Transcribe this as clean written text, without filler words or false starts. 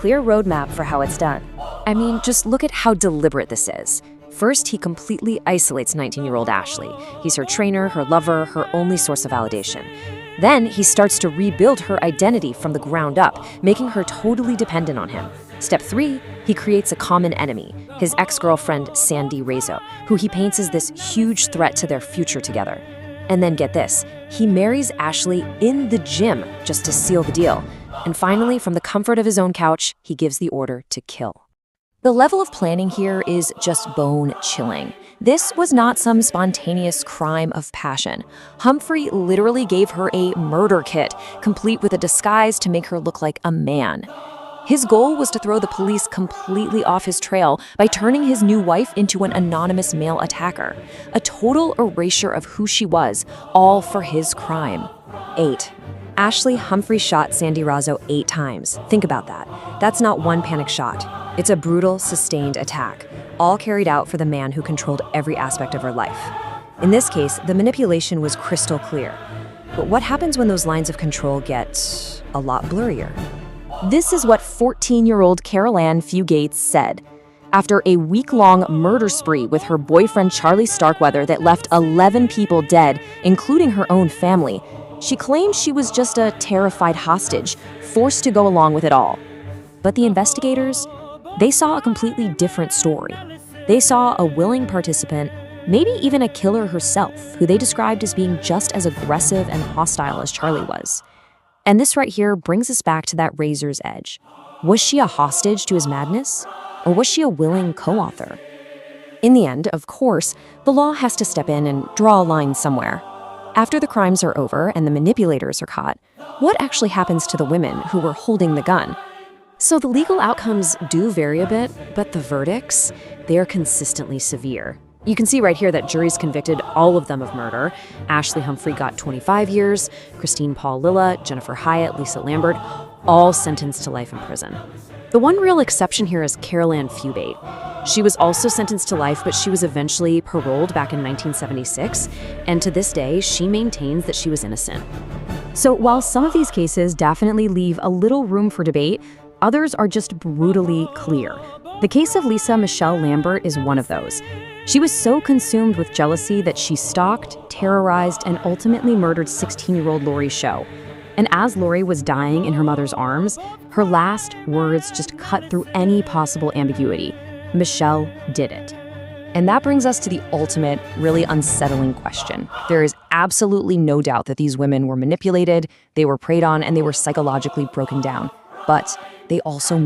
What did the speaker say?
clear roadmap for how it's done. I mean, just look at how deliberate this is. First, he completely isolates 19-year-old Ashley. He's her trainer, her lover, her only source of validation. Then he starts to rebuild her identity from the ground up, making her totally dependent on him. Step 3, he creates a common enemy, his ex-girlfriend Sandy Rizzo, who he paints as this huge threat to their future together. And then get this, he marries Ashley in the gym just to seal the deal. And finally, from the comfort of his own couch, he gives the order to kill. The level of planning here is just bone-chilling. This was not some spontaneous crime of passion. Humphrey literally gave her a murder kit, complete with a disguise to make her look like a man. His goal was to throw the police completely off his trail by turning his new wife into an anonymous male attacker. A total erasure of who she was, all for his crime. 8. Ashley Humphrey shot Sandy Rizzo 8 times. Think about that. That's not one panic shot. It's a brutal, sustained attack, all carried out for the man who controlled every aspect of her life. In this case, the manipulation was crystal clear. But what happens when those lines of control get a lot blurrier? This is what 14-year-old Carol Ann Fugate said. After a week-long murder spree with her boyfriend Charlie Starkweather that left 11 people dead, including her own family, she claimed she was just a terrified hostage, forced to go along with it all. But the investigators, they saw a completely different story. They saw a willing participant, maybe even a killer herself, who they described as being just as aggressive and hostile as Charlie was. And this right here brings us back to that razor's edge. Was she a hostage to his madness? Or was she a willing co-author? In the end, of course, the law has to step in and draw a line somewhere. After the crimes are over and the manipulators are caught, what actually happens to the women who were holding the gun? So the legal outcomes do vary a bit, but the verdicts, they are consistently severe. You can see right here that juries convicted all of them of murder. Ashley Humphrey got 25 years, Christine Paul Lilla, Jennifer Hyatt, Lisa Lambert, all sentenced to life in prison. The one real exception here is Carol Ann Fugate. She was also sentenced to life, but she was eventually paroled back in 1976, and to this day, she maintains that she was innocent. So while some of these cases definitely leave a little room for debate, others are just brutally clear. The case of Lisa Michelle Lambert is one of those. She was so consumed with jealousy that she stalked, terrorized, and ultimately murdered 16-year-old Lori Sho. And as Lori was dying in her mother's arms, her last words just cut through any possible ambiguity. Michelle did it. And that brings us to the ultimate, really unsettling question. There is absolutely no doubt that these women were manipulated, they were preyed on, and they were psychologically broken down. But they also